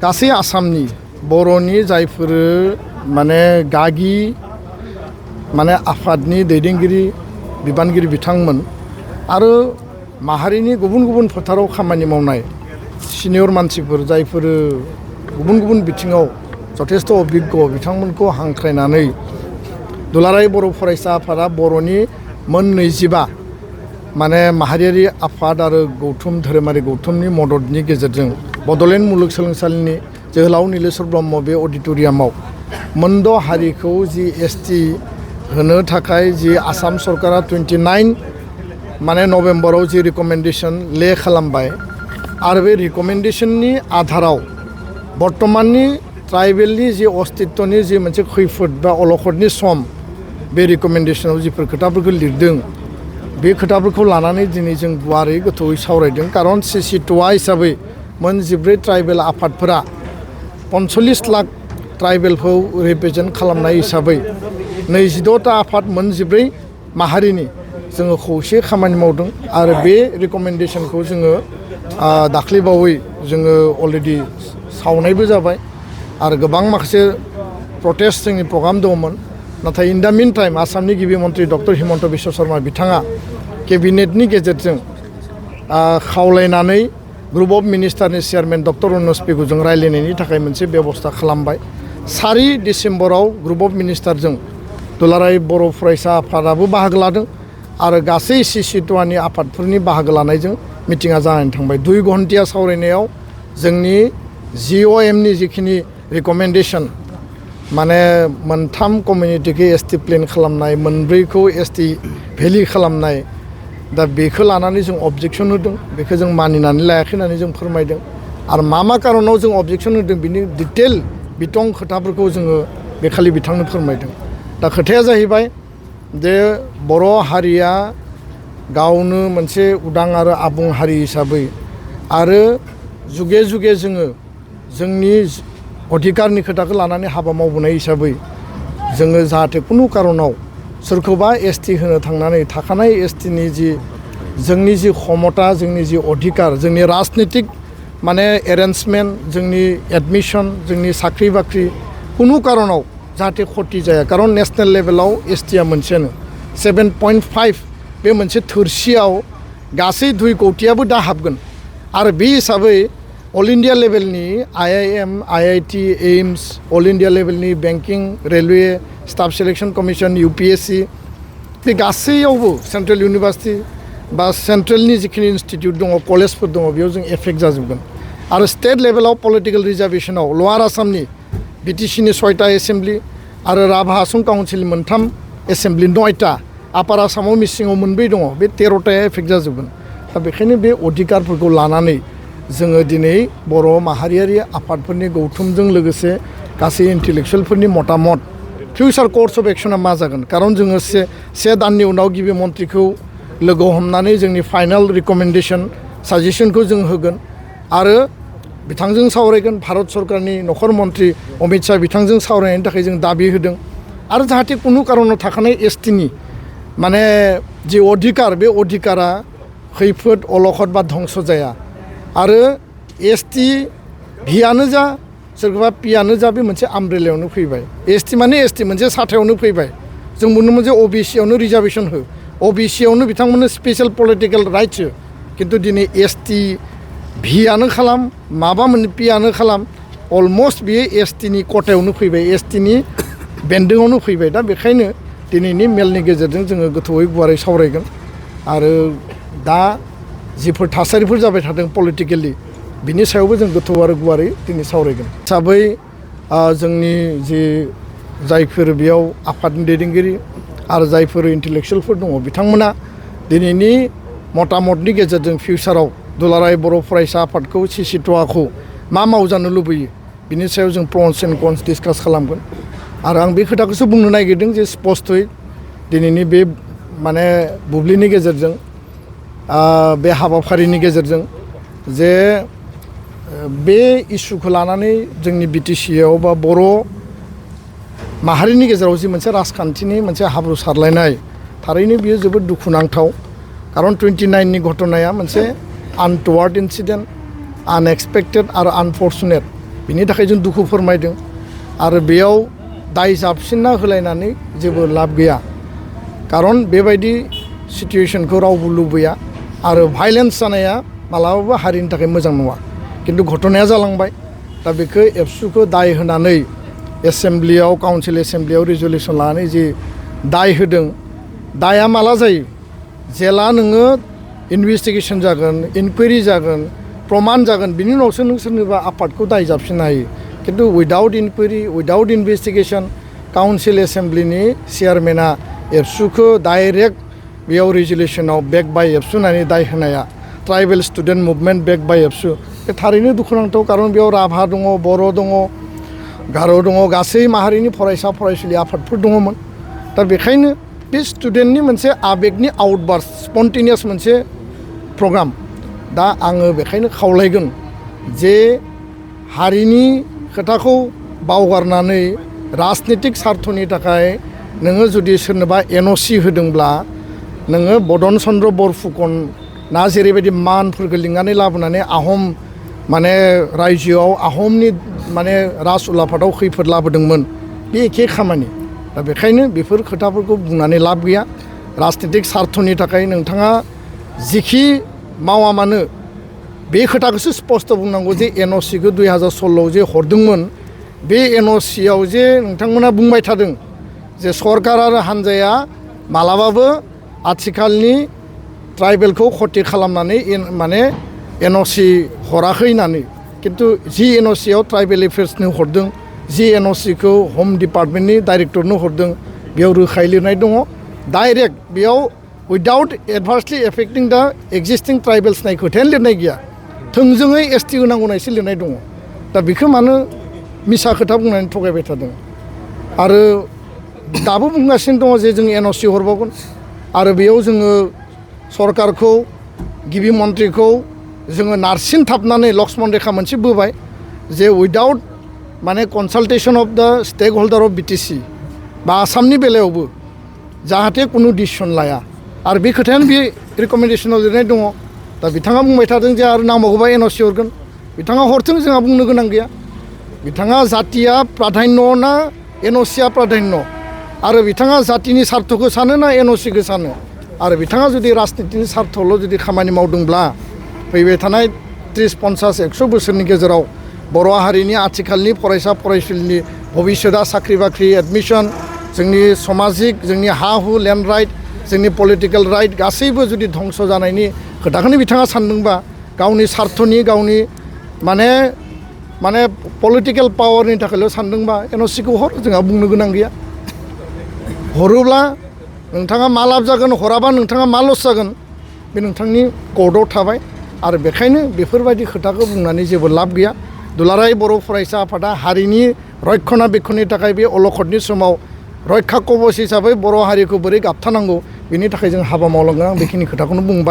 गासै आसामनि बर'नि जायफोर माने गागि माने आफादनि दैदेनगिरि बिबानगिरि बिथांमोन आरो माहारिनि गुबुन गुबुन फोथाराव खामानि मावनाय सिनियर मानसिफोर जायफोर गुबुन गुबुन बिथिङाव जथेस्थ' अभिज्ञ बिथांमोनखौ हांख्रायनानै दुलाराय बर' फरायसा आफादा बर'नि मोन 25 माने माहारियारि आफाद आरो गौथुम धोरोमारि गौथुमनि मददनि गेजेरजों बड'लेण्ड मुलुगसोलोंसालिनि जोहोलाव नीलेश्वर ब्रह्म बे अडिट'रियामाव मोनद' हारिखौ जि एसटि होनो थाखाय जि आसाम सरकारा 29 माने नभेम्बराव जि रिकमेन्डेसन ले खालामबाय आरो बे रिकमेन्डेसननि आधाराव बर्तमाननि ट्राइबेलनि जि अस्तित्वनि जि मोनसे खैफोद बा अलखदनि सम बे रिकमेन्डेसनाव जिफोर खोथाफोरखौ लिरदों बे खोथाफोरखौ लानानै दिनै जों गुवारै गोथौयै सावरायदों कारन सिसिट'आ हिसाबै मोन 14 ट्राइबेल आफादफोरा 45 लाख ट्राइबेलखौ रिप्रेजेन्ट खालामनाय हिसाबै 26टा आफाद मोन 14 माहारिनि जोङो खौसे खामानि मावदों आरो बे रिकमेन्डेसनखौ जोङो दाख्लैबावै जोङो अलरेडि सावनायबो जाबाय आरो गोबां माखासे प्रटेस्ट जोंनि प्रग्राम दंमोन नाथाय इन द मिन टाइम आसामनि गिबि मन्त्रि डक्टर हिमन्त बिश्व शर्मा बिथाङा केबिनेटनि गेजेरजों खावलायनानै ग्रुप अफ मिनिस्टारनि चेयारमेन डक्टर अनुज पेगुजों रायलायनायनि थाखाय मोनसे बेबस्था खालामबाय 4 डिसेम्बराव ग्रुप अफ मिनिस्टारजों दुलाराय बर' फरायसा आफादाबो बाहागो लादों आरो गासै सिसिट'आनि आफादफोरनि बाहागो लानायजों मिटिङा जानानै थांबाय 2 घन्टिया सावरायनायाव जोंनि जिअएमनि जिखिनि रिकमेन्डेसन माने मोनथाम कमिउनिटिखौ एसटि प्लेन खालामनाय मोनब्रैखौ एसटि भेलि खालामनाय दा बेखौ लानानै जों अबजेक्सन होदों बेखौ जों मानिनानै लायाखै होननानै जों फोरमायदों आरो मा कारनाव जों अबजेक्सन होदों बिनि डिटेल बिथं खोथाफोरखौ जोङो बेखालि बिथांनो फोरमायदों दा खोथाया जाहैबाय जे बर' हारिया गावनो मोनसे उदां आरो आबुं हारि हिसाबै आरो जुगे जुगे जोङो जोंनि अधिकारनि खोथाखौ लानानै हाबा मावबोनाय हिसाबै जोङो जाहाथे कुनु कारनाव सोरखौबा एसटि होनो थांनानै थाखानाय एसटिनि जि जोंनि जि क्षमता जोंनि जि अधिकार जोंनि राजनितिक माने एरेन्जमेन्ट जोंनि एडमिसन जोंनि साख्रि बाख्रि कुनु कारनाव जाहाथे खति जाया कारन नेशनेल लेभेलाव एसटिआ मोनसेयानो 7.5 बे मोनसे थोरसियाव गासै 2 कौटियाबो दा हाबगोन आरो बे हिसाबै अल इन्डिया लेभेलनि IIM IIT AIIMS all India लेभेलनि banking railway staff selection commission UPSC बे गासैयावबो सेन्ट्रेल इउनिभार्सिटि बा सेन्ट्रेलनि जिखिनि इन्स्टिट्यूट दङ कलेजफोर दङ बेयाव जों एफेक्ट जाजोबगोन आरो स्टेट लेभेलाव पलिटिकल रिजार्वेशनाव लवार आसामनि बिटिसिनि 6टा एसेम्ब्लि आरो राभा आसम काउन्सिल 3 एसेम्ब्लि 9टा आपार आसामाव मिसिङाव 2 दङ बे 13टाया एफेक्ट जाजोबगोन दा बेखायनो बे अधिकारफोरखौ लानानै जोङो दिनै बर' माहारियारि आफादफोरनि गौथुमजों लोगोसे गासै इन्टेलेक्सुवेलफोरनि मतामत फिउचार कर्स अफ एक्शना मा जागोन कारन जोङो से दाननि उनाव गिबि मन्थ्रिखौ लोगो हमनानै जोंनि फाइनाल रिकमेन्डेसन साजेसनखौ जों होगोन आरो बिथांजों सावरायगोन भारत सरकारनि नखर मन्त्रि अमित शाह बिथांजों सावरायनायनि थाखाय जों दाबि होदों आरो जाहाथे कुनु कारनाव थाखानाय एसटिनि माने जि अधिकार बे अधिकारा खैफोद अलखद बा धंस जाया आरो एसटि भियानो जा सोरखौबा पियानो जा बे मोनसे आमब्रेलायावनो फैबाय एसटि माने एसटि मोनसे साथायावनो फैबाय जों बुंदोंमोन जे अबिसियावनो रिजार्वेसन हो अबिसियावनो बिथांमोननो स्पेशल पलिटिकेल राइट्स हो खिन्थु दिनै एसटि भियानो खालाम माबा मोन पियानो खालाम अलमस्ट बियो एसटिनि कटायावनो फैबाय एसटिनि बेन्दोङावनो फैबाय दा बेखायनो दिनैनि मेलनि गेजेरजों जोङो गोथौयै गुवारै सावरायगोन आरो दा जिफोर थासारिफोर जाबाय थादों पलिटिकेलि बिनि सायावबो जों गोथौ आरो गुवारै दिनै सावरायगोन हिसाबै जोंनि जि जायफोर बेयाव आफादनि दैदेनगिरि आरो जायफोर इन्टेलेक्सुवेलफोर दङ बिथांमोना दिनैनि मतामतनि गेजेरजों फिउचाराव दुलाराय बर' फरायसा आफादखौ सिसिट'आखौ मा मावजानो लुबैयो बिनि सायाव जों प्रन्स एन्ड कन्स डिसकास खालामगोन आरो आं बे खोथाखौसो बुंनो नागिरदों जे स्पष्टयै दिनैनि बे माने बुब्लिनि गेजेरजों बे हाबाफारिनि गेजेरजों जे बे इस्युखौ लानानै जोंनि बिटिसिआव बा बर' माहारिनि गेजेराव जि मोनसे राजखान्थिनि मोनसे हाब्रु सारलायनाय थारैनो बियो जोबोद दुखुनांथाव कारन 29 घटनाया मोनसे आनटवार्ड इन्सिडेन्ट आनएक्सपेक्टेड आरो आनफर्चुनेट बिनि थाखाय जों दुखु फोरमायदों आरो बेयाव दाय जाबसिनना होलायनानै जेबो लाब गैया खारन बेबायदि सिटुएशनखौ रावबो लुबैया आरो भाइलेन्स जानाया मालाबाबो हारिनि थाखाय मोजां नङा किन्तु घटनाया जालांबाय दा बेखौ एबसुखौ दाय होनानै एसेम्ब्लियाव काउन्सिल एसेम्ब्लियाव रिजलिउसन लानानै जि दाय होदों दाया माला जायो जेला नोङो इनभेस्टिगेसन जागोन इनकुवेरि जागोन प्रमान जागोन बिनि उनावसो नों सोरनिबा आफादखौ दाय जाबसिननो हायो किन्तु without enquiry without investigation council एसेम्ब्लिनि चेयारमेना एबसुखौ डाइरेक्ट बेयाव रिजलिउसनाव बेक बाय एबसु होननानै दाय होनाया ट्राइबेल स्टुडेन्ट मुभमेन्ट बेक बाय एबसु बे थारैनो दुखुनांथाव खारन बेयाव राभा दङ बर' दङ गार' दङ गासै माहारिनि फरायसा फरायसुलि आफादफोर दङमोन दा बेखायनो बे स्टुडेन्टनि मोनसे आबेगनि आउटबार्स्ट स्पन्टेनियास मोनसे प्रग्राम दा आङो बेखायनो खावलायगोन जे हारिनि खोथाखौ बावगारनानै राजनितिक सार्थनि थाखाय नोङो जुदि सोरनोबा एनअसि होदोंब्ला नोङो बड'न चन्द्र बरफुकन ना जेरैबायदि मानफोरखौ लिंनानै लाबोनानै आहम माने रायजोआव आहमनि माने राज उलाफादाव खैफोद लाबोदोंमोन बे एखे खामानि दा बेखायनो बेफोर खोथाफोरखौ बुंनानै लाब गैया राजनितिक सार्थनि थाखाय नोंथाङा जिखि मावा मानो बे खोथाखौसो स्पष्ट बुंनांगौ जे एनअसिखौ 2016 जे हरदोंमोन बे एनअसियाव जे नोंथांमोना बुंबाय थादों जे सरकार आरो हानजाया मालाबाबो आथिखालनि ट्राइबेलखौ खति खालामनानै माने एनअसि हराखै होननानै किन्तु जि एनअसियाव ट्राइबेल एफेयार्सनो हरदों जि एनअसिखौ हम डिपार्टमेन्टनि डाइरेक्टरनो हरदों बेयाव रोखायै लिरनाय दङ डाइरेक्ट बेयाव उइदाउट एडभार्सलि एफेक्टिं दा एक्जिस्टिं ट्राइबेल्स नाय खोथायानो लिरनाय गैया थोंजोङै एसटि होनांगौ होननायसो लिरनाय दङ दा बेखौ मानो मिसा खोथा बुंनानै थगायबाय थादों आरो दाबो बुंगासिनो दङ जे जों एनअसि हरबावगोन आरो बेयाव जोङो सरकारखौ गिबि मन्थ्रिखौ जोङो नारसिनथाबनानै लक्ष्मन रेखा मोनसे बोबाय जे उइदाउट माने consultation of the stakeholder of BTC बा आसामनि बेलायावबो जाहाथे कुनु डिसिसन लाया आरो बे खोथायानो बे रिकमेन्डेसनाव लिरनाय दङ दा बिथाङा बुंबाय थादों जे आरो नांबावगौबा एनअसि हरगोन बिथाङा हरथों जोंहा बुंनो गोनां गैया बिथाङा जातिया प्राधान्य ना एनअसिया प्राधान्य आरो बिथाङा जातिनि सार्थखौ सानो ना एनअसिखौ सानो आरो बिथाङा जुदि राजनितिनि सार्थल' जुदि खामानि मावदोंब्ला फैबाय थानाय 30-50-100 बोसोरनि गेजेराव बर' हारिनि आथिखालनि फरायसा फरायसुलिनि भबिष्यतआ साख्रि बाख्रि एडमिसन जोंनि समाजिक जोंनि हा हु लेन्ड राइट जोंनि पलिटिकेल राइट गासैबो जुदि धंस जानायनि खोथाखौनो बिथाङा सानदोंबा गावनि सार्थनि गावनि माने पलिटिकेल पावारनि थाखायल' सानदोंबा एनअसिखौ हर जोंहा बुंनो गोनां गैया हरोब्ला नोंथाङा मा लाब जागोन हराबा नोंथाङा मा लस जागोन बे नोंथांनि कर्टआव थाबाय आरो बेखायनो बेफोरबायदि खोथाखौ बुंनानै जेबो लाब गैया दुलाराय बर' फरायसा आफादा हारिनि रक्षणाबेक्षणनि थाखाय बे अलखदनि समाव रैखा कवच हिसाबै बर' हारिखौ बोरै गाबथानांगौ बेनि थाखाय जों हाबा मावलांगोन आं बेखिनि खोथाखौनो बुंबाय।